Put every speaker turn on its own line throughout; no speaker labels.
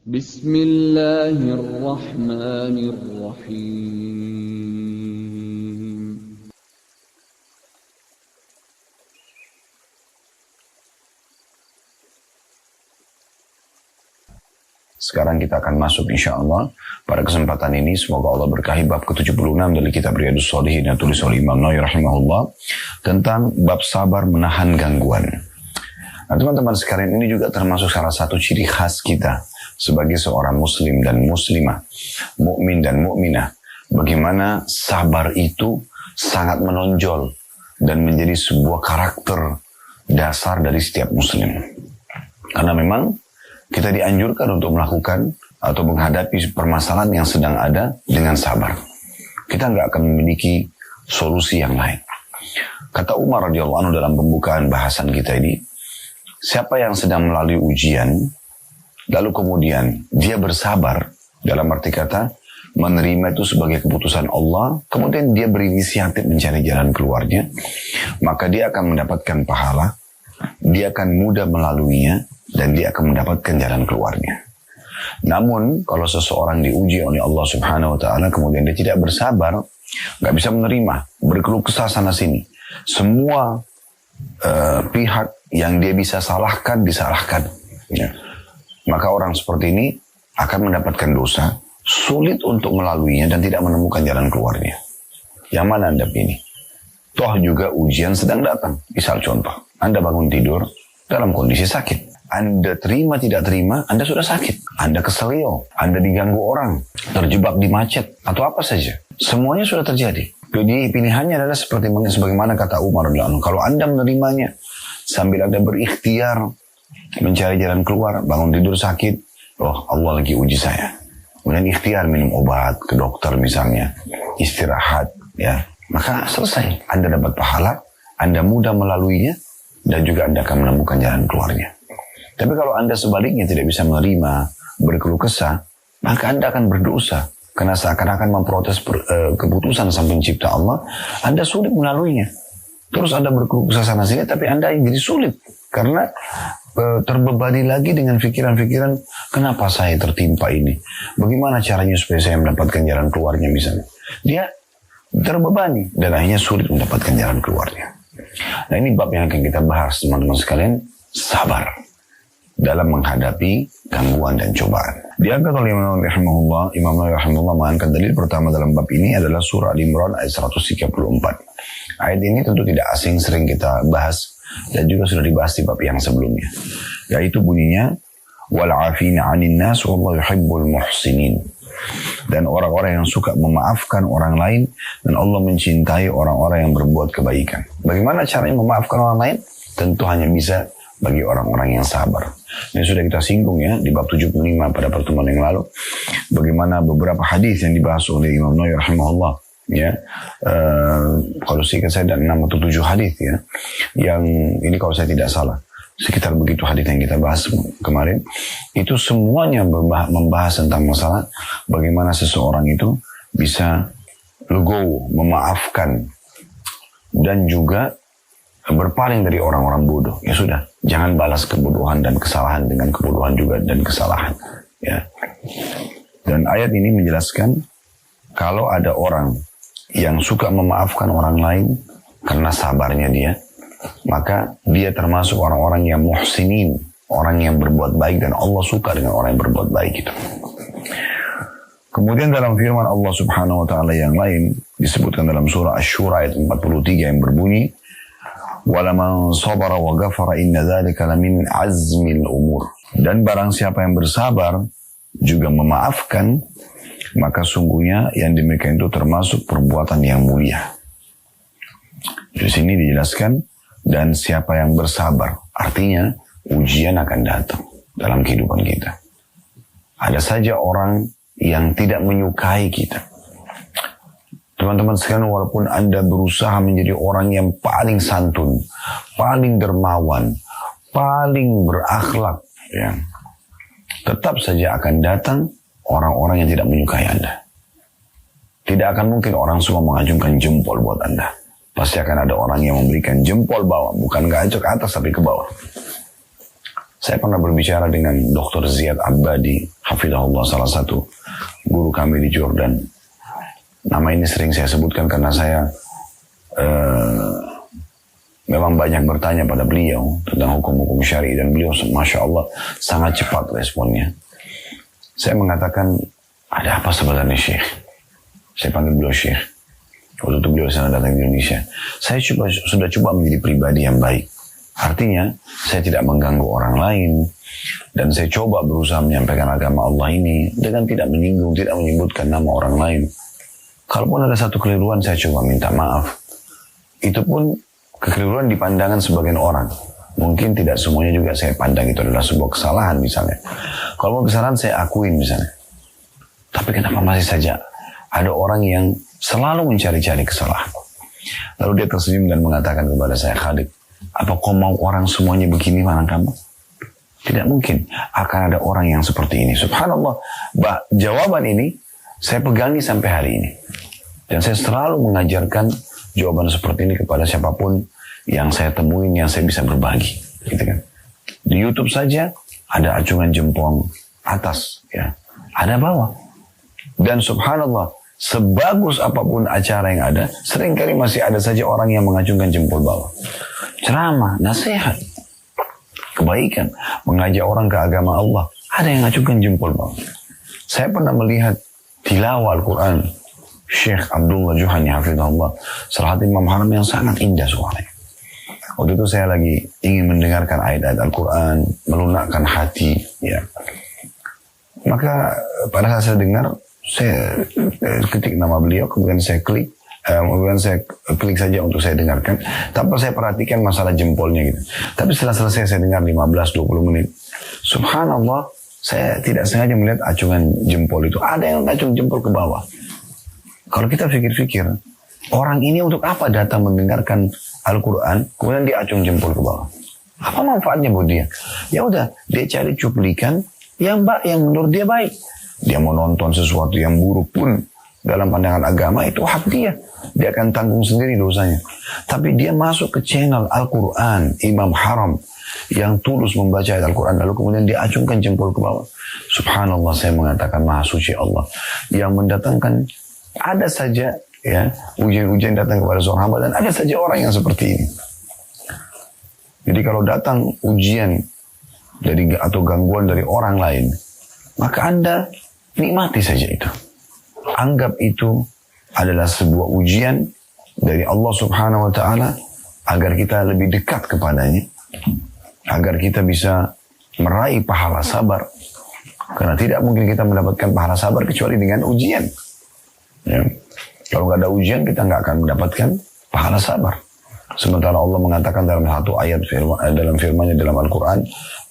Bismillahirrahmanirrahim.
Sekarang kita akan masuk insyaAllah pada kesempatan ini. Semoga Allah berkahi bab ke-76 dari kitab Riyadhus Shalihin yang tulis oleh Imam Nawawi rahimahullah tentang bab sabar menahan gangguan. Nah teman-teman sekalian, ini juga termasuk salah satu ciri khas kita sebagai seorang muslim dan muslimah, mukmin dan mukminah. Bagaimana sabar itu sangat menonjol dan menjadi sebuah karakter dasar dari setiap muslim. Karena memang kita dianjurkan untuk melakukan atau menghadapi permasalahan yang sedang ada dengan sabar. Kita nggak akan memiliki solusi yang lain. Kata Umar radhiyallahu anhu dalam pembukaan bahasan kita ini, siapa yang sedang melalui ujian, lalu kemudian dia bersabar, dalam arti kata menerima itu sebagai keputusan Allah, kemudian dia berinisiatif mencari jalan keluarnya, maka dia akan mendapatkan pahala, dia akan mudah melaluinya, dan dia akan mendapatkan jalan keluarnya. Namun kalau seseorang diuji oleh Allah Subhanahu wa Ta'ala kemudian dia tidak bersabar, nggak bisa menerima, berkeluh kesah sana sini, semua pihak yang dia bisa salahkan disalahkan, ya. Maka orang seperti ini akan mendapatkan dosa, sulit untuk melaluinya dan tidak menemukan jalan keluarnya. Yang mana Anda pilih? Toh juga ujian sedang datang. Misal contoh, Anda bangun tidur dalam kondisi sakit. Anda terima tidak terima, Anda sudah sakit. Anda keselio, Anda diganggu orang, terjebak di macet, atau apa saja. Semuanya sudah terjadi. Jadi pilihannya adalah sebagaimana kata Umar radhiyallahu anhu. Kalau Anda menerimanya, sambil Anda berikhtiar mencari jalan keluar, bangun tidur sakit, oh Allah lagi uji saya. Kemudian ikhtiar minum obat ke dokter misalnya, istirahat, ya. Maka selesai, Anda dapat pahala, Anda mudah melaluinya, dan juga Anda akan menemukan jalan keluarnya. Tapi kalau Anda sebaliknya tidak bisa menerima, berkeluh kesah, maka Anda akan berdosa. Karena seakan-akan memprotes keputusan Sang Pencipta Allah, Anda sulit melaluinya. Terus Anda berkeluh kesah sana sini, tapi Anda yang jadi sulit. Karena terbebani lagi dengan pikiran-pikiran, kenapa saya tertimpa ini? Bagaimana caranya supaya saya mendapatkan jalan keluarnya misalnya? Dia terbebani dan akhirnya sulit mendapatkan jalan keluarnya. Nah ini bab yang akan kita bahas teman-teman sekalian, sabar dalam menghadapi gangguan dan cobaan. Diangkat oleh Imam Nawawi rahimahullah mengangkat dalil pertama dalam bab ini adalah surah Al-Imran ayat 134. Ayat ini tentu tidak asing, sering kita bahas dan juga sudah dibahas di bab yang sebelumnya. Yaitu bunyinya wal 'afina 'anil nas wallahu yuhibbul muhsinin. Dan orang-orang yang suka memaafkan orang lain dan Allah mencintai orang-orang yang berbuat kebaikan. Bagaimana caranya memaafkan orang lain? Tentu hanya bisa bagi orang-orang yang sabar. Ini sudah kita singgung ya di bab 75 pada pertemuan yang lalu. Bagaimana beberapa hadis yang dibahas oleh Imam Nawawi rahimahullah, ya. Kalau saya ada 6 atau 7 hadis ya. Yang ini kalau saya tidak salah, sekitar begitu hadis yang kita bahas kemarin. Itu semuanya membahas tentang masalah bagaimana seseorang itu bisa legowo, memaafkan dan juga berpaling dari orang-orang bodoh. Ya sudah, jangan balas kebodohan dan kesalahan dengan kebodohan juga dan kesalahan, ya. Dan ayat ini menjelaskan kalau ada orang yang suka memaafkan orang lain karena sabarnya dia, maka dia termasuk orang-orang yang muhsinin, orang yang berbuat baik, dan Allah suka dengan orang yang berbuat baik itu. Kemudian dalam firman Allah Subhanahu wa Ta'ala yang lain disebutkan dalam surah Asy-Syura ayat 43 yang berbunyi walaman sabara wa ghafara inna dzalika lamin azmil umur. Dan barang siapa yang bersabar juga memaafkan, maka sungguhnya yang demikian itu termasuk perbuatan yang mulia. Di sini dijelaskan dan siapa yang bersabar, artinya ujian akan datang dalam kehidupan kita. Ada saja orang yang tidak menyukai kita. Teman-teman sekalian, walaupun Anda berusaha menjadi orang yang paling santun, paling dermawan, paling berakhlak, ya, tetap saja akan datang orang-orang yang tidak menyukai Anda. Tidak akan mungkin orang semua mengacungkan jempol buat Anda. Pasti akan ada orang yang memberikan jempol bawah, bukan ke atas tapi ke bawah. Saya pernah berbicara dengan Dr. Ziyad Abadi, hafizahullah, salah satu guru kami di Jordan. Nama ini sering saya sebutkan karena saya memang banyak bertanya pada beliau tentang hukum-hukum syari, dan beliau Masya Allah sangat cepat responnya. Saya mengatakan, ada apa sebenarnya Syekh? Saya panggil beliau Syekh. Waktu itu beliau sana datang ke Indonesia. Saya sudah coba menjadi pribadi yang baik. Artinya, saya tidak mengganggu orang lain. Dan saya coba berusaha menyampaikan agama Allah ini dengan tidak menyinggung, tidak menyebutkan nama orang lain. Kalaupun ada satu keliruan, saya coba minta maaf. Itu pun kekeliruan di pandangan sebagian orang. Mungkin tidak semuanya juga saya pandang itu adalah sebuah kesalahan misalnya. Kalau kesalahan saya akuin misalnya. Tapi kenapa masih saja ada orang yang selalu mencari-cari kesalahan? Lalu dia tersenyum dan mengatakan kepada saya, Khalid, apa kau mau orang semuanya begini mana kamu? Tidak mungkin akan ada orang yang seperti ini. Subhanallah, jawaban ini saya pegangi sampai hari ini. Dan saya selalu mengajarkan jawaban seperti ini kepada siapapun yang saya temuin, yang saya bisa berbagi. Gitu kan. Di YouTube saja ada acungan jempol atas, ya, ada bawah. Dan subhanallah, sebagus apapun acara yang ada, seringkali masih ada saja orang yang mengacungkan jempol bawah. Ceramah, nasihat, kebaikan, mengajak orang ke agama Allah, ada yang ngacungkan jempol bawah. Saya pernah melihat tilawah Al-Quran Syekh Abdullah Juhani hafizahullah, salah satu imam haram yang sangat indah suaranya. Waktu itu saya lagi ingin mendengarkan ayat-ayat Al-Quran, melunakkan hati, ya. Maka pada saat saya dengar, saya ketik nama beliau, kemudian saya klik saja untuk saya dengarkan, tanpa saya perhatikan masalah jempolnya gitu. Tapi setelah selesai saya dengar 15-20 menit, subhanallah, saya tidak sengaja melihat acungan jempol itu. Ada yang acung jempol ke bawah. Kalau kita pikir-pikir, orang ini untuk apa datang mendengarkan Al-Quran, kemudian dia acung jempol ke bawah? Apa manfaatnya buat dia? Ya udah, dia cari cuplikan yang menurut dia baik. Dia mau nonton sesuatu yang buruk pun dalam pandangan agama, itu hak dia. Dia akan tanggung sendiri dosanya. Tapi dia masuk ke channel Al-Quran, Imam Haram, yang tulus membaca Al-Quran, lalu kemudian dia acungkan jempol ke bawah. Subhanallah, saya mengatakan Maha Suci Allah yang mendatangkan, ada saja ya ujian-ujian datang kepada seorang hamba, dan ada saja orang yang seperti ini. Jadi kalau datang ujian atau gangguan dari orang lain, maka Anda nikmati saja itu. Anggap itu adalah sebuah ujian dari Allah Subhanahu wa Ta'ala agar kita lebih dekat kepadanya, agar kita bisa meraih pahala sabar. Karena tidak mungkin kita mendapatkan pahala sabar kecuali dengan ujian. Ya. Kalau nggak ada ujian, kita nggak akan mendapatkan pahala sabar. Sementara Allah mengatakan dalam satu ayat dalam firman-Nya dalam Al-Quran,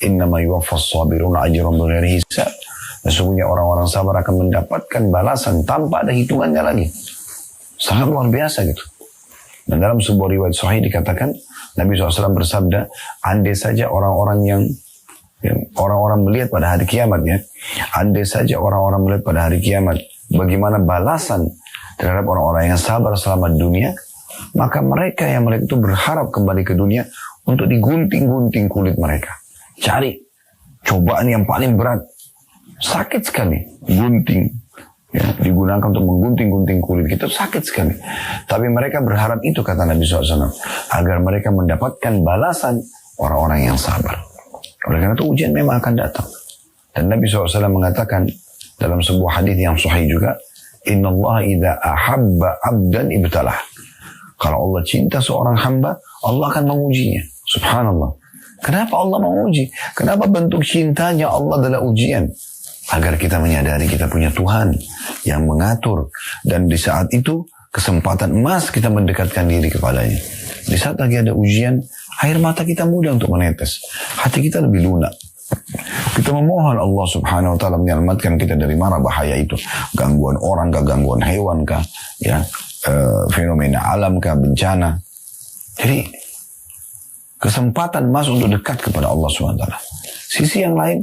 innama yuwaffas sabiruna ajrahum bighairi hisab. Sesungguhnya orang-orang sabar akan mendapatkan balasan tanpa ada hitungannya lagi. Sangat luar biasa gitu. Dan dalam sebuah riwayat sahih dikatakan, Nabi SAW bersabda, andai saja orang-orang melihat pada hari kiamat, ya, andai saja orang-orang melihat pada hari kiamat bagaimana balasan terhadap orang-orang yang sabar selama dunia, maka mereka yang melihat itu berharap kembali ke dunia untuk digunting-gunting kulit mereka. Cari cobaan yang paling berat. Sakit sekali, gunting, ya, digunakan untuk menggunting-gunting kulit kita, sakit sekali. Tapi mereka berharap itu, kata Nabi SAW, agar mereka mendapatkan balasan orang-orang yang sabar. Oleh karena itu ujian memang akan datang. Dan Nabi SAW mengatakan dalam sebuah hadis yang sahih juga, Inna Allah idha ahabba abdan ibtalah. Kalau Allah cinta seorang hamba, Allah akan mengujinya. Subhanallah. Kenapa Allah menguji? Kenapa bentuk cintanya Allah adalah ujian? Agar kita menyadari kita punya Tuhan yang mengatur. Dan di saat itu, kesempatan emas kita mendekatkan diri kepadanya. Di saat lagi ada ujian, air mata kita mudah untuk menetes. Hati kita lebih lunak. Kita memohon Allah Subhanahu wa Ta'ala menyelamatkan kita dari mara bahaya itu. Gangguan orang kah, gangguan hewan kah, ya, fenomena alam kah, bencana. Jadi, kesempatan emas untuk dekat kepada Allah Subhanahu wa Ta'ala. Sisi yang lain,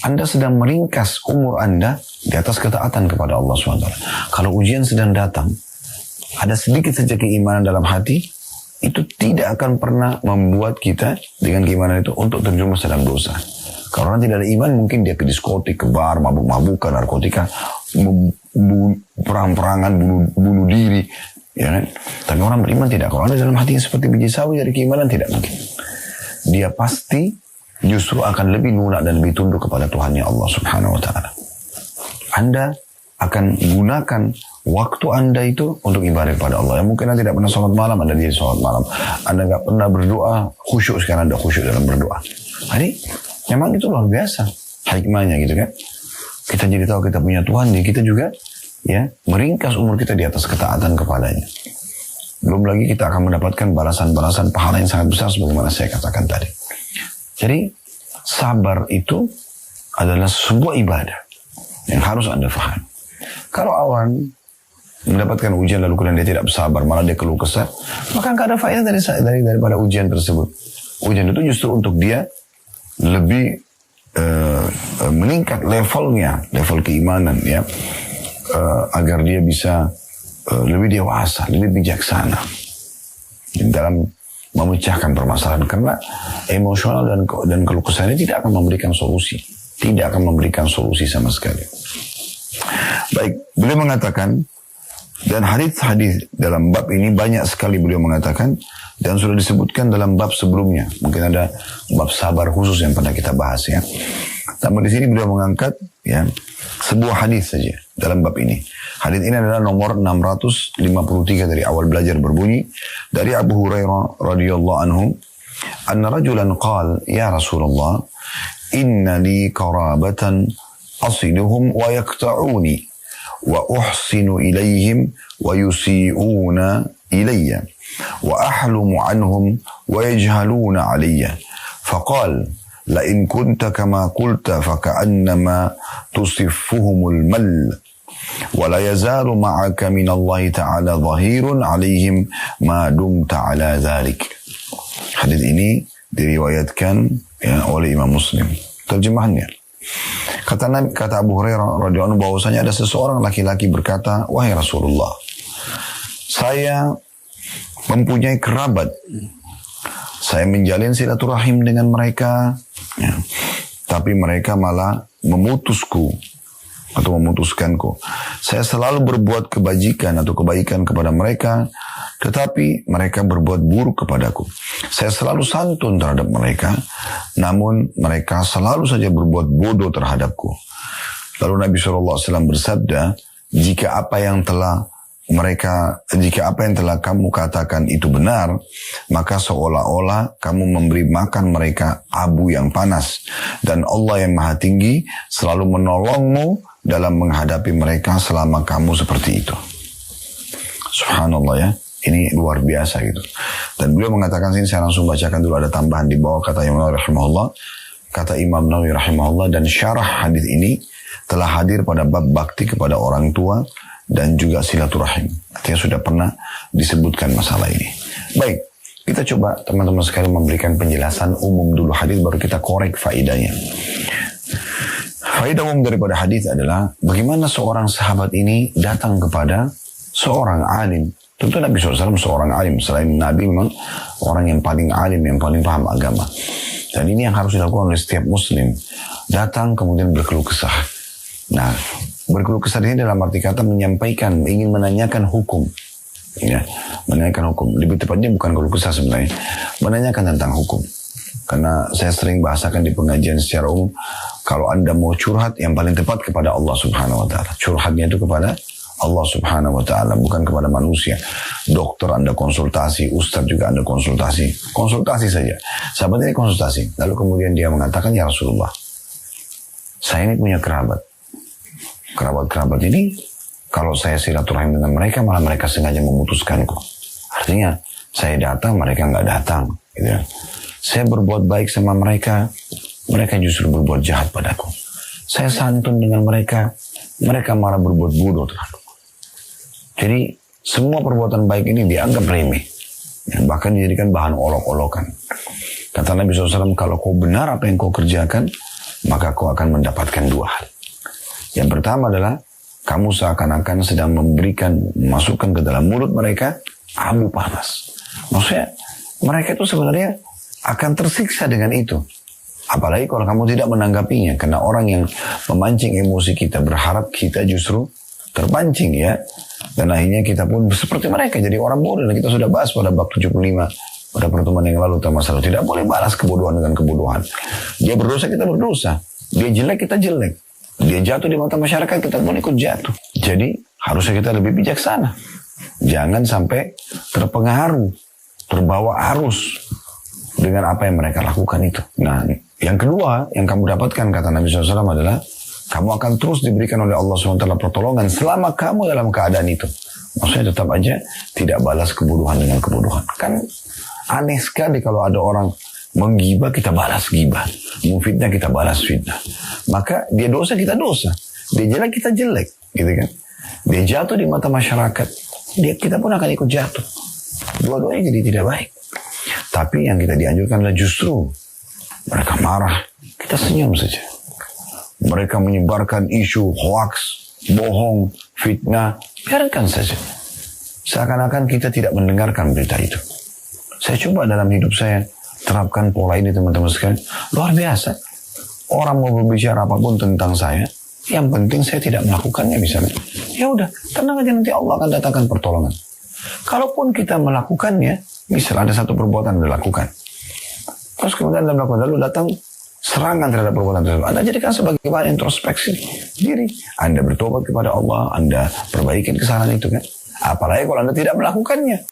Anda sedang meringkas umur Anda di atas ketaatan kepada Allah SWT. Kalau ujian sedang datang, ada sedikit saja keimanan dalam hati, itu tidak akan pernah membuat kita dengan keimanan itu untuk terjerumus dalam dosa. Kalau orang tidak ada iman, mungkin dia ke diskotik, ke bar, mabuk-mabukan, narkotika, perang-perangan, bunuh diri. Ya kan? Tapi orang beriman tidak. Kalau ada dalam hatinya seperti biji sawi dari keimanan, tidak mungkin. Dia pasti justru akan lebih lunak dan lebih tunduk kepada Tuhannya Allah Subhanahu wa ta'ala. Anda akan gunakan waktu Anda itu untuk ibadah kepada Allah. Yang mungkin Anda tidak pernah sholat malam, Anda jadi sholat malam. Anda nggak pernah berdoa, khusyuk, sekarang Anda khusyuk dalam berdoa. Jadi memang itu luar biasa hikmahnya gitu kan. Kita jadi tahu kita punya Tuhan, dan kita juga ya meringkas umur kita di atas ketaatan kepadanya. Belum lagi kita akan mendapatkan balasan-balasan pahala yang sangat besar sebagaimana saya katakan tadi. Jadi sabar itu adalah sebuah ibadah yang harus Anda fahami. Kalau awan mendapatkan ujian lalu kemudian dia tidak bersabar, malah dia keluh kesah, maka nggak ada faedah daripada ujian tersebut. Ujian itu justru untuk dia lebih meningkat levelnya, level keimanan ya, agar dia bisa lebih dewasa, lebih bijaksana dalam memecahkan permasalahan. Karena emosional dan keluh kesah ini tidak akan memberikan solusi, tidak akan memberikan solusi sama sekali. Baik, beliau mengatakan, dan hadis-hadis dalam bab ini banyak sekali beliau mengatakan, dan sudah disebutkan dalam bab sebelumnya. Mungkin ada bab sabar khusus yang pernah kita bahas ya. Namun di sini beliau mengangkat ya sebuah hadis saja dalam bab ini. Hadis ini adalah nomor 653 dari awal belajar berbunyi dari Abu Hurairah radhiyallahu anhu, anna rajulan qala ya Rasulullah, inna li qarabatan asiluhum wa yaqta'uni wa uhsinu ilayhim wa yusi'una ilayya wa ahlumu anhum wa yajhaluna alayya. Faqal لئن كنت كما قلت فكأنما تصفهم المل ولا يزال معك من الله تعالى ظهير عليهم ما دمت على ذلك. Hadis ini diriwayatkan ya, oleh Imam Muslim. Terjemahannya, kata Abu Hurairah radhiyallahu anhu bahwasanya ada seseorang laki-laki berkata, wahai Rasulullah, saya mempunyai kerabat, saya menjalin silaturahim dengan mereka, ya, tapi mereka malah memutusku atau memutuskanku. Saya selalu berbuat kebajikan atau kebaikan kepada mereka, tetapi mereka berbuat buruk kepadaku. Saya selalu santun terhadap mereka, namun mereka selalu saja berbuat bodoh terhadapku. Lalu Nabi SAW bersabda, jika apa yang telah kamu katakan itu benar, maka seolah-olah kamu memberi makan mereka abu yang panas, dan Allah yang Maha Tinggi selalu menolongmu dalam menghadapi mereka selama kamu seperti itu. Subhanallah ya, ini luar biasa gitu. Dan beliau mengatakan, sini saya langsung bacakan dulu, ada tambahan di bawah kata Imam Nawawi rahimahullah. Kata Imam Nawawi rahimahullah, dan syarah hadis ini telah hadir pada bab bakti kepada orang tua dan juga silaturahim. Artinya sudah pernah disebutkan masalah ini. Baik, kita coba teman-teman sekalian memberikan penjelasan umum dulu hadis, baru kita korek faedahnya. Faedah umum daripada hadis adalah bagaimana seorang sahabat ini datang kepada seorang alim. Tentu Nabi SAW seorang alim, selain Nabi memang orang yang paling alim, yang paling paham agama. Dan ini yang harus dilakukan oleh setiap muslim. Datang kemudian berkeluh kesah. Nah, berkeluh kesah ini dalam arti kata menyampaikan, ingin menanyakan hukum. Ya, menanyakan hukum. Lebih tepatnya bukan keluh kesah sebenarnya, menanyakan tentang hukum. Karena saya sering bahasakan di pengajian secara umum, kalau Anda mau curhat, yang paling tepat kepada Allah Subhanahu wa ta'ala. Curhatnya itu kepada Allah Subhanahu wa ta'ala, bukan kepada manusia. Dokter Anda konsultasi, ustaz juga Anda konsultasi. Konsultasi saja. Sahabat ini konsultasi. Lalu kemudian dia mengatakan, ya Rasulullah, saya ini punya kerabat. Kerabat-kerabat ini, kalau saya silaturahim dengan mereka, malah mereka sengaja memutuskanku. Artinya, saya datang, mereka nggak datang. Gitu. Saya berbuat baik sama mereka, mereka justru berbuat jahat padaku. Saya santun dengan mereka, mereka malah berbuat bodoh terhadapku. Jadi, semua perbuatan baik ini dianggap remeh. Bahkan dijadikan bahan olok-olokan. Kata Nabi SAW, kalau kau benar apa yang kau kerjakan, maka kau akan mendapatkan dua hal. Yang pertama adalah kamu seakan-akan sedang memasukkan ke dalam mulut mereka abu panas. Maksudnya mereka itu sebenarnya akan tersiksa dengan itu. Apalagi kalau kamu tidak menanggapinya, karena orang yang memancing emosi kita berharap kita justru terpancing ya. Dan akhirnya kita pun seperti mereka jadi orang bodoh. Dan kita sudah bahas pada bab 75 pada pertemuan yang lalu tentang masalah tidak boleh balas kebodohan dengan kebodohan. Dia berdosa, kita berdosa. Dia jelek, kita jelek. Dia jatuh di mata masyarakat, kita pun ikut jatuh. Jadi harusnya kita lebih bijaksana. Jangan sampai terpengaruh, terbawa arus dengan apa yang mereka lakukan itu. Nah, yang kedua yang kamu dapatkan kata Nabi SAW adalah kamu akan terus diberikan oleh Allah SWT pertolongan selama kamu dalam keadaan itu. Maksudnya tetap aja tidak balas kebodohan dengan kebodohan. Kan aneh sekali kalau ada orang menggibah kita balas gibah, memfitnah kita balas fitnah. Maka dia dosa kita dosa, dia jelek kita jelek, gitu kan? Dia jatuh di mata masyarakat, kita pun akan ikut jatuh. Dua-duanya jadi tidak baik. Tapi yang kita dianjurkan adalah justru mereka marah, kita senyum saja. Mereka menyebarkan isu hoax, bohong, fitnah, biarkan saja. Seakan-akan kita tidak mendengarkan berita itu. Saya coba dalam hidup saya terapkan pola ini teman-teman sekalian. Luar biasa. Orang mau berbicara apapun tentang saya, yang penting saya tidak melakukannya misalnya. Ya udah, tenang aja nanti Allah akan datangkan pertolongan. Kalaupun kita melakukannya, misalnya ada satu perbuatan yang dilakukan. Terus kemudian Anda melakukan, lalu datang serangan terhadap perbuatan tersebut. Anda jadikan sebagai bahan introspeksi diri. Anda bertobat kepada Allah, Anda perbaikin kesalahan itu kan. Apalagi kalau Anda tidak melakukannya.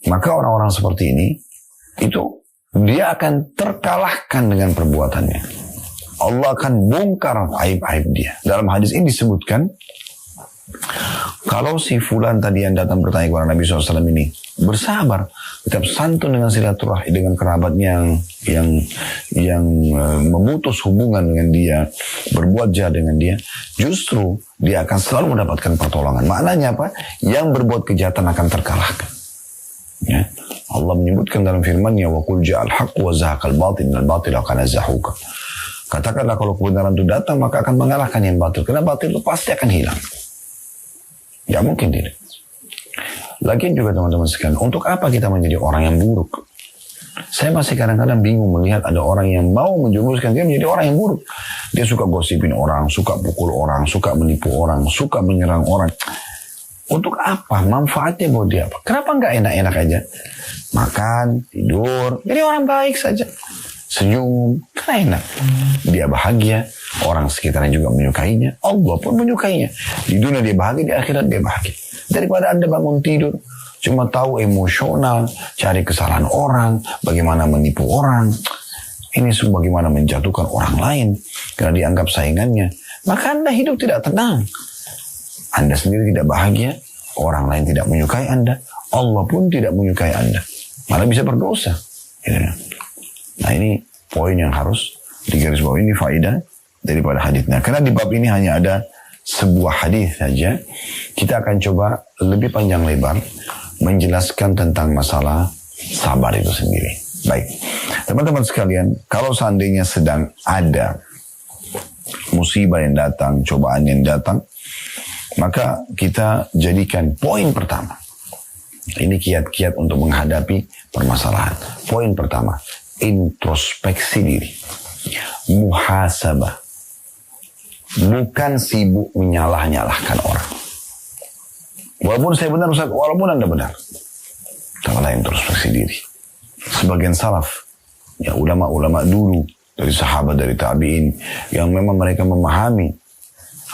Maka orang-orang seperti ini, itu dia akan terkalahkan dengan perbuatannya. Allah akan bongkar aib-aib dia. Dalam hadis ini disebutkan, kalau si fulan tadi yang datang bertanya kepada Nabi SAW ini bersabar, tetap santun dengan silaturahmi dengan kerabatnya yang memutus hubungan dengan dia, berbuat jahat dengan dia, justru dia akan selalu mendapatkan pertolongan. Maknanya apa? Yang berbuat kejahatan akan terkalahkan. Ya. Allah menyebutkan dalam firman-Nya, wa qul ja'al haqq wa zahaqal batil innal batila kana zahuqa. Katakanlah kalau kebenaran itu datang maka akan mengalahkan yang batil. Karena batil itu pasti akan hilang. Ya mungkin tidak. Lagian juga teman-teman sekalian, untuk apa kita menjadi orang yang buruk? Saya masih kadang-kadang bingung melihat ada orang yang mau menjerumuskan dia menjadi orang yang buruk. Dia suka gosipin orang, suka pukul orang, suka menipu orang, suka menyerang orang. Untuk apa? Manfaatnya buat dia apa? Kenapa nggak enak-enak aja? Makan, tidur, jadi orang baik saja. Senyum, karena enak. Dia bahagia, orang sekitarnya juga menyukainya, Allah pun menyukainya. Di dunia dia bahagia, di akhirat dia bahagia. Daripada Anda bangun tidur, cuma tahu emosional, cari kesalahan orang, bagaimana menipu orang. Ini semua bagaimana menjatuhkan orang lain, karena dianggap saingannya. Maka Anda hidup tidak tenang. Anda sendiri tidak bahagia, orang lain tidak menyukai Anda, Allah pun tidak menyukai Anda. Malah bisa berdosa. Nah ini poin yang harus digarisbawahi, ini faedah daripada hadisnya. Karena di bab ini hanya ada sebuah hadis saja, kita akan coba lebih panjang lebar menjelaskan tentang masalah sabar itu sendiri. Baik, teman-teman sekalian, kalau seandainya sedang ada musibah yang datang, cobaan yang datang, maka kita jadikan poin pertama. Ini kiat-kiat untuk menghadapi permasalahan. Poin pertama, introspeksi diri, muhasabah. Bukan sibuk menyalah-nyalahkan orang. Walaupun saya benar Ustaz, walaupun Anda benar. Tahulah introspeksi diri. Sebagian salaf, ya ulama-ulama dulu, dari sahabat, dari tabi'in, yang memang mereka memahami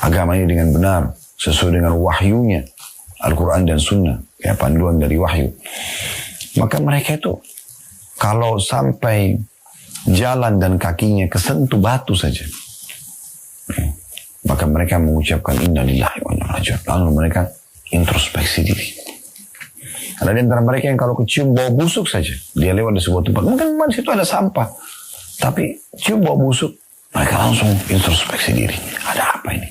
agama ini dengan benar, sesuai dengan wahyunya, Al-Quran dan Sunnah, ya panduan dari wahyu. Maka mereka itu, kalau sampai jalan dan kakinya kesentuh batu saja, maka mereka mengucapkan inna lillahi wa inna ilaihi raji'un. Lalu mereka introspeksi diri. Ada di antara mereka yang kalau kecium bau busuk saja, dia lewat di sebuah tempat, mungkin di situ ada sampah, tapi cium bau busuk, mereka langsung introspeksi diri. Ada apa ini?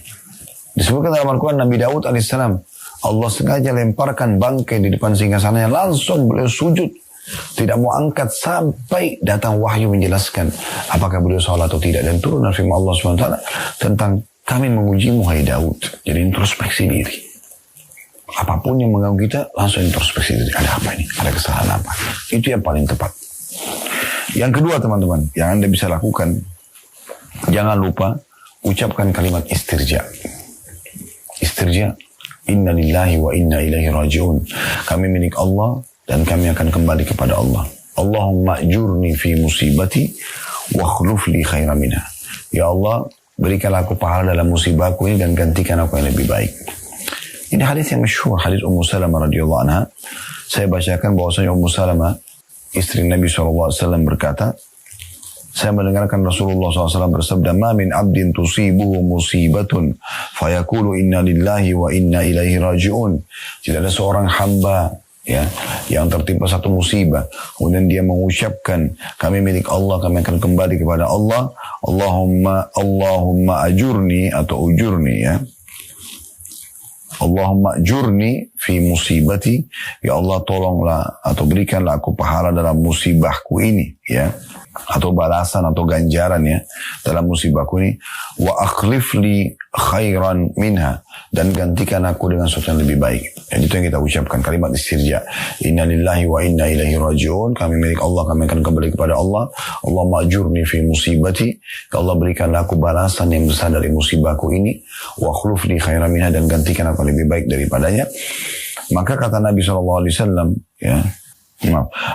Disebutkan dalam Al-Quran, Nabi Daud alaihissalam, Allah sengaja lemparkan bangkai di depan singgasananya, langsung beliau sujud, tidak mau angkat sampai datang wahyu menjelaskan apakah beliau salah atau tidak, dan turun firman Allah SWT tentang kami mengujimu hai Daud. Jadi introspeksi diri. Apapun yang mengganggu kita, langsung introspeksi diri. Ada apa ini? Ada kesalahan apa? Itu yang paling tepat. Yang kedua teman-teman, yang Anda bisa lakukan, jangan lupa ucapkan kalimat istirja. Istirja, inna lillahi wa inna ilaihi raji'un. Kami milik Allah dan kami akan kembali kepada Allah. Allahumma ajurni fi musibati wa akhluf li khairan minha. Ya Allah, berikanlah aku pahala dalam musibahku ini dan gantikan aku yang lebih baik. Ini hadis yang masyhur, hadis Ummu Salamah radhiyallahu anha. Saya bacakan bahwasanya Ummu Salamah, istri Nabi SAW berkata, saya mendengarkan Rasulullah SAW bersabda, ma min abdin tusibuhu musibatun fayaqulu inna lillahi wa inna ilaihi raji'un. Tidak ada seorang hamba ya yang tertimpa satu musibah kemudian dia mengucapkan kami milik Allah, kami akan kembali kepada Allah. Allahumma ajurni atau ujurni, ya, Allahumma ajurni fi musibati, ya Allah tolonglah atau berikanlah aku pahala dalam musibahku ini, ya, atau balasan atau ganjaran ya dalam musibahku ini, wa akhlif li khairan minha, dan gantikan aku dengan sesuatu yang lebih baik. Dan itu yang kita ucapkan, kalimat istirja, inna lillahi wa inna ilaihi raji'un, kami milik Allah, kami akan kembali kepada Allah. Allahumma ajurni fi musibati, ya Allah berikanlah aku balasan yang besar dari musibahku ini, wa akhlif li khairan minha, dan gantikan aku lebih baik daripadanya. Maka kata Nabi SAW, ya,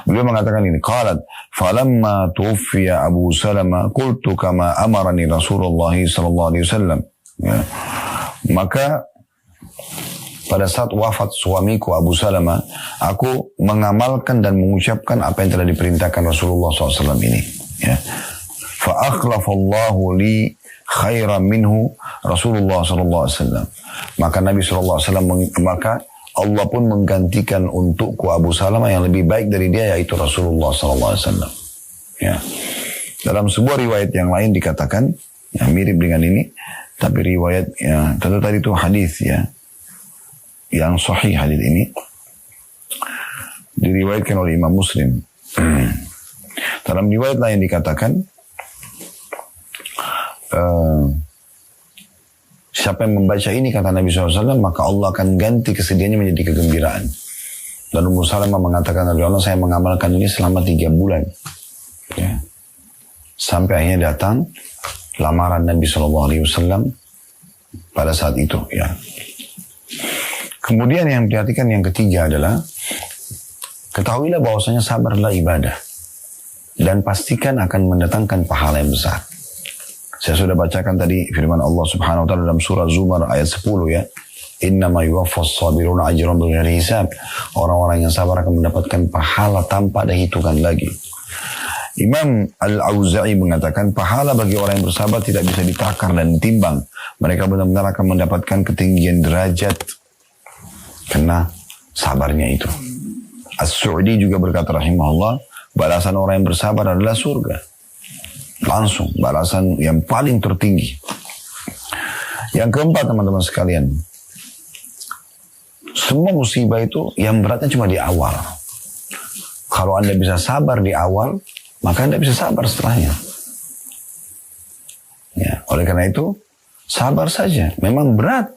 beliau mengatakan ini, qalat falamma tuwfiya Abu Salamah qultu kama amarani Rasulullah sallallahu alaihi wasallam, ya. Maka pada saat wafat suamiku Abu Salamah, aku mengamalkan dan mengucapkan apa yang telah diperintahkan Rasulullah SAW ini. Ya. Fa'akhlafallahu li khairan minhu Rasulullah SAW. Maka Nabi SAW, maka Allah pun menggantikan untukku Abu Salamah yang lebih baik dari dia, yaitu Rasulullah SAW. Ya. Dalam sebuah riwayat yang lain dikatakan, yang mirip dengan ini, tapi riwayat, ya, tentu tadi itu hadis ya, yang sahih hadis ini, diriwayatkan oleh Imam Muslim. Dalam riwayat lain dikatakan, siapa yang membaca ini, kata Nabi SAW, maka Allah akan ganti kesedihannya menjadi kegembiraan. Dan Ummu Salamah mengatakan, Allah, saya mengamalkan ini selama 3 bulan. Ya. Sampai akhirnya datang lamaran Nabi SAW pada saat itu. Ya. Kemudian yang diperhatikan yang ketiga adalah, ketahuilah bahwasanya sabar adalah ibadah. Dan pastikan akan mendatangkan pahala yang besar. Saya sudah bacakan tadi firman Allah Subhanahu wa taala dalam surah Zumar ayat 10 ya. Innama yuwaffas sabiruna ajran bighairi hisab. Orang-orang yang sabar akan mendapatkan pahala tanpa ada hitungan lagi. Imam Al-Auza'i mengatakan pahala bagi orang yang bersabar tidak bisa ditakar dan ditimbang. Mereka benar-benar akan mendapatkan ketinggian derajat karena sabarnya itu. As-Su'di juga berkata rahimahullah, balasan orang yang bersabar adalah surga. Langsung balasan yang paling tertinggi. Yang keempat, teman-teman sekalian, semua musibah itu yang beratnya cuma di awal. Kalau Anda bisa sabar di awal, maka Anda bisa sabar setelahnya. Ya, oleh karena itu sabar saja. Memang berat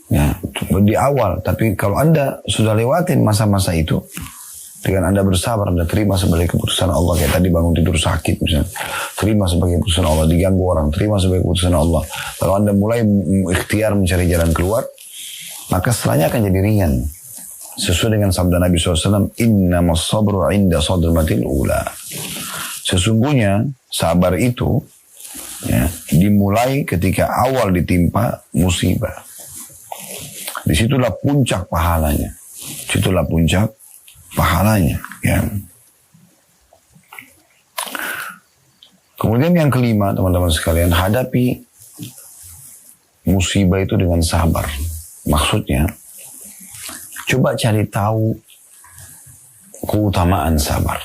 ya, di awal, tapi kalau Anda sudah lewatin masa-masa itu, dengan Anda bersabar, Anda terima sebagai keputusan Allah. Kayak tadi bangun tidur sakit misalnya, terima sebagai keputusan Allah. Diganggu orang, terima sebagai keputusan Allah. Kalau Anda mulai ikhtiar mencari jalan keluar, maka setelahnya akan jadi ringan. Sesuai dengan sabda Nabi SAW, innamas sabru inda sadmatil ula. Sesungguhnya sabar itu ya, dimulai ketika awal ditimpa musibah. Disitulah puncak pahalanya. Disitulah puncak pahalanya. Ya. Kemudian yang kelima, teman-teman sekalian, hadapi musibah itu dengan sabar. Maksudnya, coba cari tahu keutamaan sabar.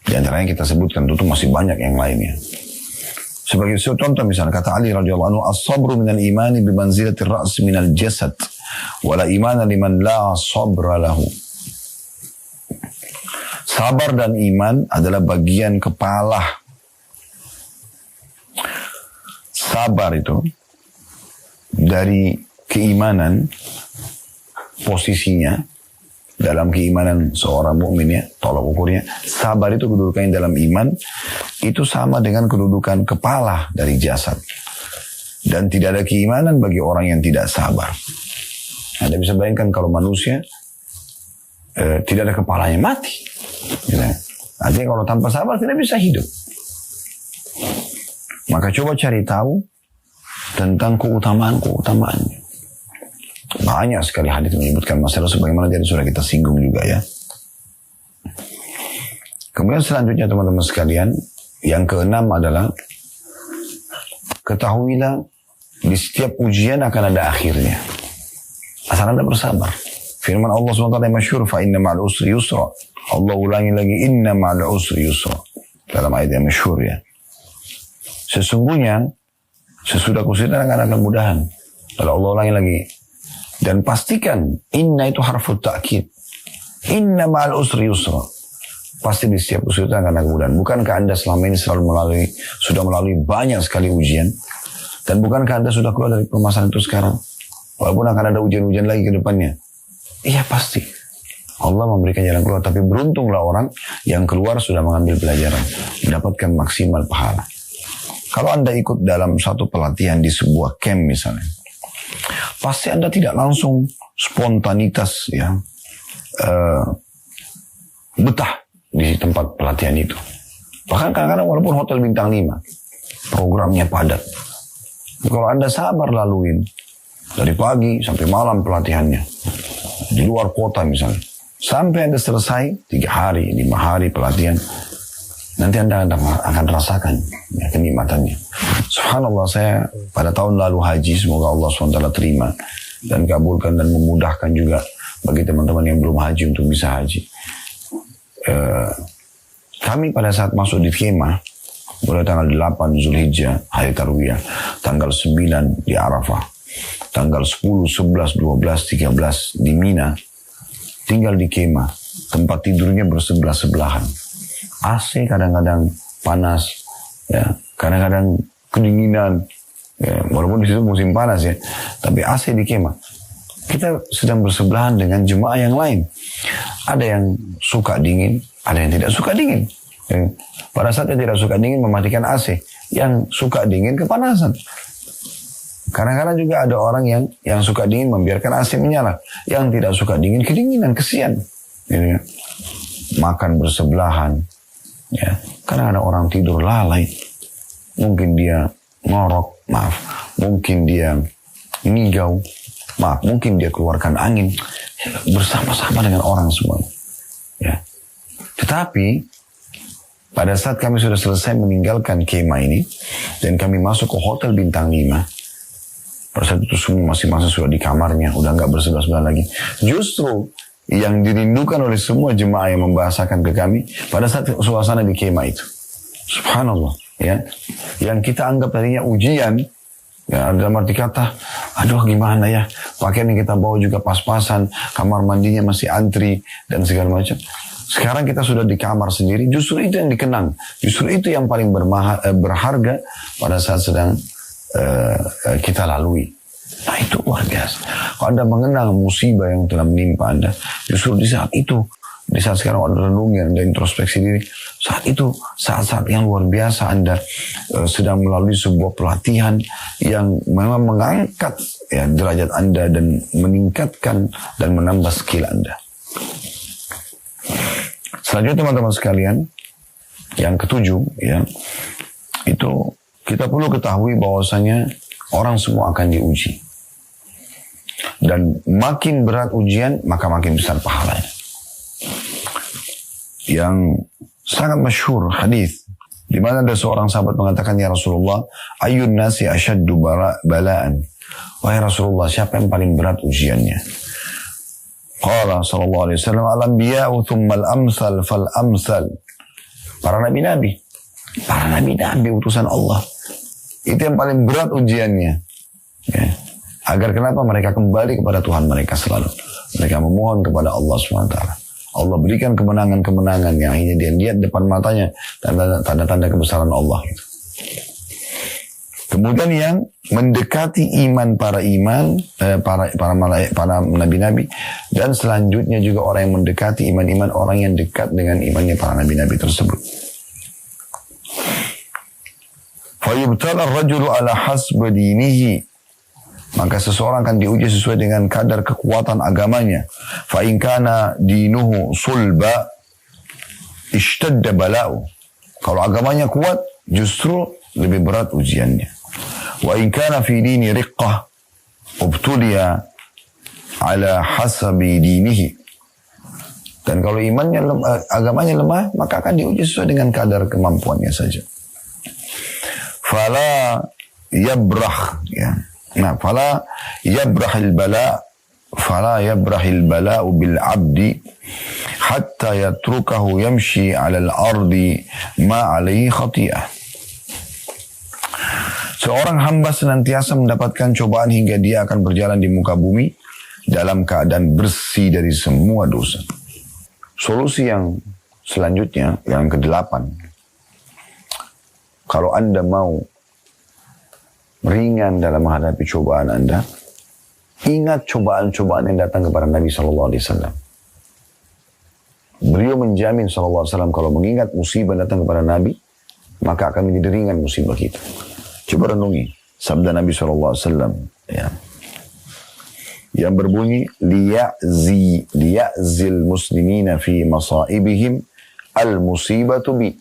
Di antaranya kita sebutkan, tentu masih banyak yang lainnya. Sebagai contoh misalnya, kata Ali radhiyallahu anhu, as-sabru minal imani bimanzilati ar-ra's minal jasad, wala imana liman la sabra lahu. Sabar dan iman adalah bagian kepala. Sabar itu dari keimanan, posisinya dalam keimanan seorang mukmin ya, tolak ukurnya. Sabar itu kedudukannya dalam iman itu sama dengan kedudukan kepala dari jasad. Dan tidak ada keimanan bagi orang yang tidak sabar. Anda bisa bayangkan kalau manusia tidak ada kepalanya, mati. Ya. Artinya kalau tanpa sabar tidak bisa hidup. Maka coba cari tahu tentang keutamaan-keutamaannya. Banyak sekali hadis menyebutkan masalah sebagaimana jadi sudah kita singgung juga ya. Kemudian selanjutnya teman-teman sekalian, yang keenam adalah ketahuilah di setiap ujian akan ada akhirnya. Asal Anda bersabar. Firman Allah SWT yang masyhur, fa inna ma'al usri yusra. Allah ulangi lagi, inna ma'al usri yusra. Dalam ayat yang masyhur ya. Sesungguhnya sesudah kesulitan akan ada kemudahan. Lalu Allah ulangi lagi. Dan pastikan, inna itu harfut ta'kid. Inna ma'al usri yusra. Pasti di setiap kesulitan akan ada kemudahan. Bukankah Anda selama ini sudah melalui banyak sekali ujian? Dan bukankah Anda sudah keluar dari permasalahan itu sekarang? Walaupun akan ada ujian-ujian lagi ke depannya. Iya pasti. Allah memberikan jalan keluar. Tapi beruntunglah orang yang keluar sudah mengambil pelajaran. Mendapatkan maksimal pahala. Kalau Anda ikut dalam satu pelatihan di sebuah camp misalnya. Pasti Anda tidak langsung spontanitas ya. Betah di tempat pelatihan itu. Bahkan kadang-kadang walaupun hotel bintang 5. Programnya padat. Kalau Anda sabar laluin. Dari pagi sampai malam pelatihannya. Di luar kota misalnya. Sampai Anda selesai 3 hari, 5 hari pelatihan. Nanti Anda akan rasakan ya, kenikmatannya. Subhanallah, saya pada tahun lalu haji, semoga Allah SWT terima dan kabulkan dan memudahkan juga bagi teman-teman yang belum haji untuk bisa haji. Kami pada saat masuk di kemah, mulai tanggal 8 Zulhijjah, hari Tarwiyah, tanggal 9 di Arafah, tanggal 10, 11, 12, 13 di Mina, tinggal di kemah, tempat tidurnya bersebelah-sebelahan. AC kadang-kadang panas, ya, kadang-kadang kedinginan, ya, walaupun di situ musim panas ya, tapi AC di kemah. Kita sedang bersebelahan dengan jemaah yang lain. Ada yang suka dingin, ada yang tidak suka dingin. Ya, pada saat yang tidak suka dingin mematikan AC, yang suka dingin kepanasan. Kadang-kadang juga ada orang yang suka dingin membiarkan AC menyala, yang tidak suka dingin kedinginan, kesian. Ya, makan bersebelahan. Ya, karena ada orang tidur lalai, mungkin dia ngorok, maaf, mungkin dia ngigau, maaf, mungkin dia keluarkan angin bersama-sama dengan orang semua. Ya, tetapi pada saat kami sudah selesai meninggalkan kemah ini dan kami masuk ke hotel bintang 5, pada saat itu semua masing-masing sudah di kamarnya, udah nggak bersebelah-sebelah lagi. Justru yang dirindukan oleh semua jemaah yang membahasakan ke kami pada saat suasana di kemah itu. Subhanallah, ya. Yang kita anggap tadinya ujian, ya, dalam arti kata, aduh gimana ya, pakaian yang kita bawa juga pas-pasan, kamar mandinya masih antri, dan segala macam. Sekarang kita sudah di kamar sendiri, justru itu yang dikenang. Justru itu yang paling berharga pada saat sedang kita lalui. Nah itu luar biasa. Kalau Anda mengenal musibah yang telah menimpa Anda, justru di saat itu, di saat sekarang Anda renungi, Anda introspeksi diri, saat itu, saat-saat yang luar biasa Anda sedang melalui sebuah pelatihan yang memang mengangkat ya, derajat Anda dan meningkatkan dan menambah skill Anda. Selanjutnya teman-teman sekalian, yang ketujuh, ya, itu kita perlu ketahui bahwasanya orang semua akan diuji. Dan makin berat ujian, maka makin besar pahalanya. Yang sangat masyhur hadis di mana ada seorang sahabat mengatakan, ya Rasulullah, ayyun nasi asyaddu bala'an. Wahai Rasulullah, siapa yang paling berat ujiannya? Qala sallallahu alaihi wasallam, al-anbiya'u thummal amsal fal amsal. Para nabi-nabi, utusan Allah. Itu yang paling berat ujiannya. Ya. Agar kenapa mereka kembali kepada Tuhan mereka selalu. Mereka memohon kepada Allah SWT. Allah berikan kemenangan-kemenangan yang akhirnya dia lihat depan matanya tanda-tanda kebesaran Allah. Kemudian yang mendekati iman para nabi-nabi, dan selanjutnya juga orang yang mendekati iman-iman orang yang dekat dengan imannya para nabi-nabi tersebut. Fayubtala ar-rajulu ala hasbi dinihi, maka seseorang akan diuji sesuai dengan kadar kekuatan agamanya. Fa in kana dinuhu sulba ishtadda bala'u. Kalau agamanya kuat, justru lebih berat ujiannya. Wa in kana fi dini riqqah ubtuliya ala hasabi dinihi. Dan kalau agamanya lemah, maka akan diuji sesuai dengan kadar kemampuannya saja. Fala yabrah, ya. Nah, fala yabrahil bala'u bil abdi hatta yatrukahu yamshi 'ala al-ardi ma 'alaihi khati'ah. Seorang hamba senantiasa mendapatkan cobaan hingga dia akan berjalan di muka bumi dalam keadaan bersih dari semua dosa. Solusi yang selanjutnya, yang ke-8. Kalau Anda mau ringan dalam menghadapi cobaan Anda, ingat cobaan-cobaan yang datang kepada Nabi SAW. Beliau menjamin SAW kalau mengingat musibah datang kepada Nabi, maka akan menjadi ringan musibah kita. Coba renungi sabda Nabi SAW, ya, yang berbunyi, liya'zil muslimina fi masaibihim al-musibatu bi.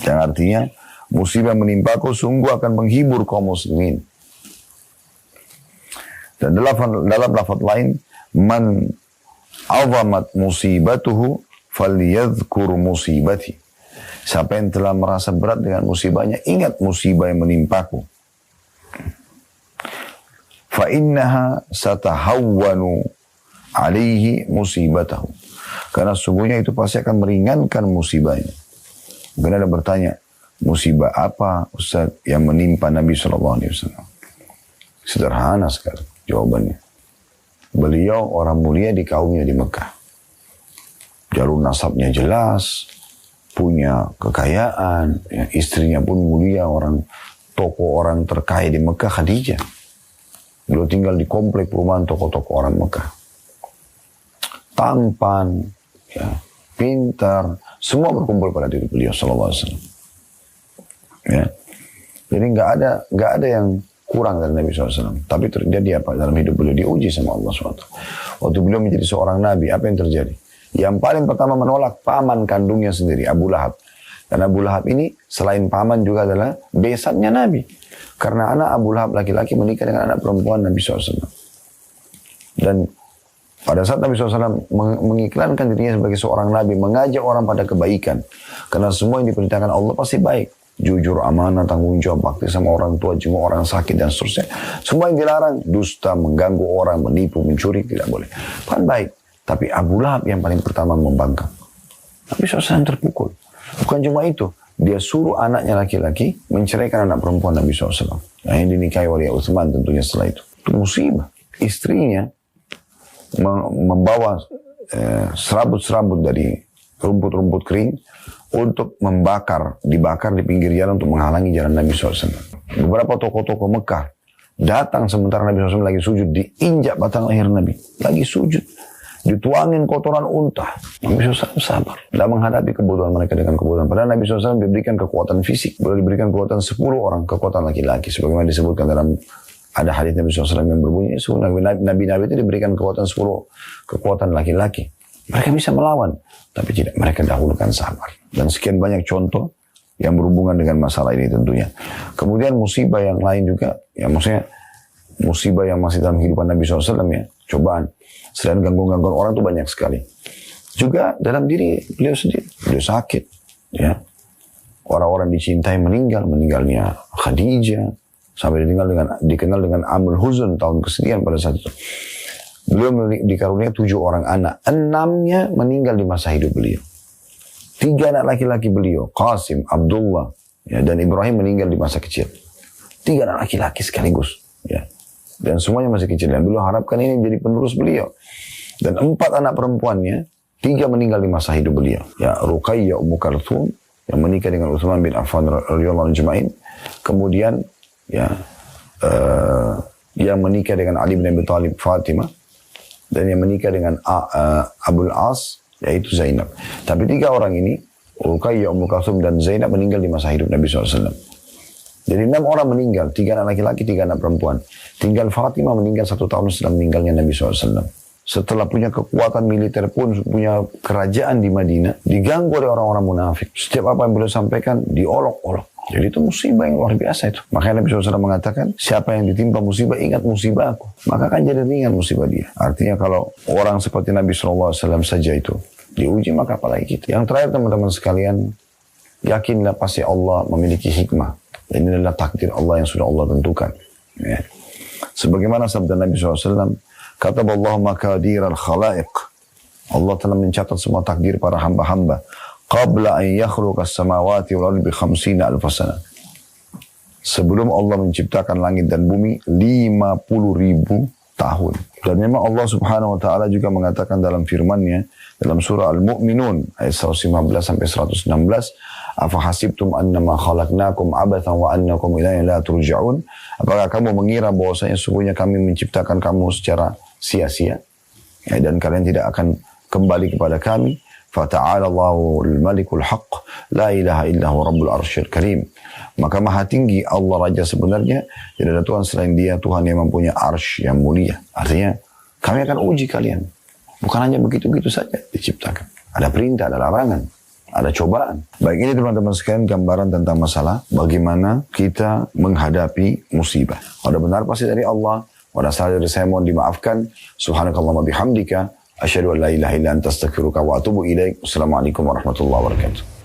Yang artinya, musibah menimpaku sungguh akan menghibur kaum muslimin. Dan dalam lafaz lain, man azamat musibatuhu falyadhkur musibati. Siapa yang telah merasa berat dengan musibahnya, ingat musibah yang menimpaku. Fa innaha satahawwanu alaihi musibatahu. Karena sungguhnya itu pasti akan meringankan musibahnya. Mungkin ada bertanya, musibah apa Ustaz yang menimpa Nabi SAW? Sederhana sekali jawabannya. Beliau orang mulia di kaumnya di Mekah. Jalur nasabnya jelas, punya kekayaan, ya, istrinya pun mulia, tokoh orang terkaya di Mekah, Khadijah. Beliau tinggal di komplek perumahan tokoh-tokoh orang Mekah. Tampan, ya, pintar, semua berkumpul pada diri beliau sallallahu alaihi wasallam. Ya. Jadi nggak ada yang kurang dari Nabi SAW. Tapi terjadi apa dalam hidup beliau? Diuji sama Allah SWT. Waktu beliau menjadi seorang Nabi, apa yang terjadi? Yang paling pertama menolak paman kandungnya sendiri, Abu Lahab. Dan Abu Lahab ini selain paman juga adalah besannya Nabi. Karena anak Abu Lahab laki-laki menikah dengan anak perempuan Nabi SAW. Dan pada saat Nabi SAW mengiklankan dirinya sebagai seorang Nabi, mengajak orang pada kebaikan. Karena semua yang diperintahkan Allah pasti baik. Jujur, amanah, tanggung jawab, bakti sama orang tua, jenguk orang sakit, dan seterusnya. Semua yang dilarang, dusta, mengganggu orang, menipu, mencuri, tidak boleh. Kan baik. Tapi Abu Lahab yang paling pertama membangkang. Nabi SAW terpukul. Bukan cuma itu. Dia suruh anaknya laki-laki menceraikan anak perempuan Nabi SAW. Yang dinikahi oleh Utsman tentunya setelah itu. Itu musibah. Istrinya membawa serabut-serabut dari rumput-rumput kering untuk dibakar di pinggir jalan untuk menghalangi jalan Nabi SAW. Beberapa tokoh-tokoh Mekah datang sementara Nabi SAW lagi sujud, diinjak batang leher Nabi. Lagi sujud, dituangin kotoran unta. Nabi SAW sabar, tidak menghadapi kebutuhan mereka dengan kebutuhan. Padahal Nabi SAW diberikan kekuatan fisik, boleh diberikan kekuatan 10 orang, kekuatan laki-laki. Sebagaimana disebutkan dalam ada hadits Nabi SAW yang berbunyi, Nabi-Nabi itu diberikan kekuatan 10 kekuatan laki-laki. Mereka bisa melawan, tapi tidak, mereka dahulukan sabar. Dan sekian banyak contoh yang berhubungan dengan masalah ini tentunya. Kemudian musibah yang lain juga, ya maksudnya musibah yang masih dalam kehidupan Nabi SAW ya, cobaan. Selain gangguan-gangguan orang itu banyak sekali. Juga dalam diri beliau sendiri, beliau sakit. Ya. Orang-orang dicintai meninggalnya Khadijah, sampai dikenal dengan Amul Huzun, tahun kesedihan pada saat itu. Beliau dikaruniai 7 orang anak. 6-nya meninggal di masa hidup beliau. 3 anak laki-laki beliau, Qasim, Abdullah, ya, dan Ibrahim meninggal di masa kecil. 3 anak laki-laki sekaligus. Ya. Dan semuanya masih kecil. Dan beliau harapkan ini menjadi penerus beliau. Dan 4 anak perempuannya, 3 meninggal di masa hidup beliau. Ya, Ruqayyah Ummu Kalthum, yang menikah dengan Utsman bin Affan radhiyallahu anhu. Kemudian, ya, yang menikah dengan Ali bin Abi Thalib, Fatimah. Dan yang menikah dengan Abul As, yaitu Zainab. Tapi 3 orang ini, Ruqayyah, Ummu Kalthum, dan Zainab meninggal di masa hidup Nabi SAW. Jadi 6 orang meninggal, 3 anak laki-laki, 3 anak perempuan. Tinggal Fatimah meninggal 1 tahun setelah meninggalnya Nabi SAW. Setelah punya kekuatan militer pun, punya kerajaan di Madinah, diganggu oleh orang-orang munafik. Setiap apa yang beliau sampaikan, diolok-olok. Jadi itu musibah yang luar biasa itu. Makanya Nabi SAW mengatakan, siapa yang ditimpa musibah, ingat musibah aku. Maka kan jadi ringan musibah dia. Artinya kalau orang seperti Nabi SAW saja itu diuji, maka apalagi kita. Yang terakhir teman-teman sekalian, yakinlah pasti Allah memiliki hikmah. Dan ini adalah takdir Allah yang sudah Allah tentukan. Ya. Sebagaimana sabda Nabi SAW, kataballahu maqadir al-khalaiq. Allah telah mencatat semua takdir para hamba-hamba. Qabla an yakhluqa as-samawati wal ardi bi 50 alf sana. Sebelum Allah menciptakan langit dan bumi 50.000 tahun. Dan memang Allah Subhanahu wa taala juga mengatakan dalam firman-Nya dalam surah Al-Mu'minun ayat 115 sampai 116, afa hasibtum annama khalaqnakum abathan wa annakum ilayna la turja'un? Apakah kamu mengira bahwasanya sesungguhnya kami menciptakan kamu secara sia-sia, ya, dan kalian tidak akan kembali kepada kami? Fata'ala Allahul Malikul Haqq, la ilaha illahu Rabbul Arsyil Karim. Maka maha tinggi Allah Raja sebenarnya, tidak ada Tuhan selain Dia, Tuhan yang mempunyai arsy yang mulia. Artinya, kami akan uji kalian. Bukan hanya begitu-begitu saja diciptakan. Ada perintah, ada larangan, ada cobaan. Baik, ini teman-teman sekalian gambaran tentang masalah bagaimana kita menghadapi musibah. Kalau benar pasti dari Allah, Wa salah dari saya mohon dimaafkan. Subhanakallahumma bihamdika. Asyhadu an la ilaha illa anta astaghfiruka wa atubu ilaik. Wassalamualaikum warahmatullahi wabarakatuh.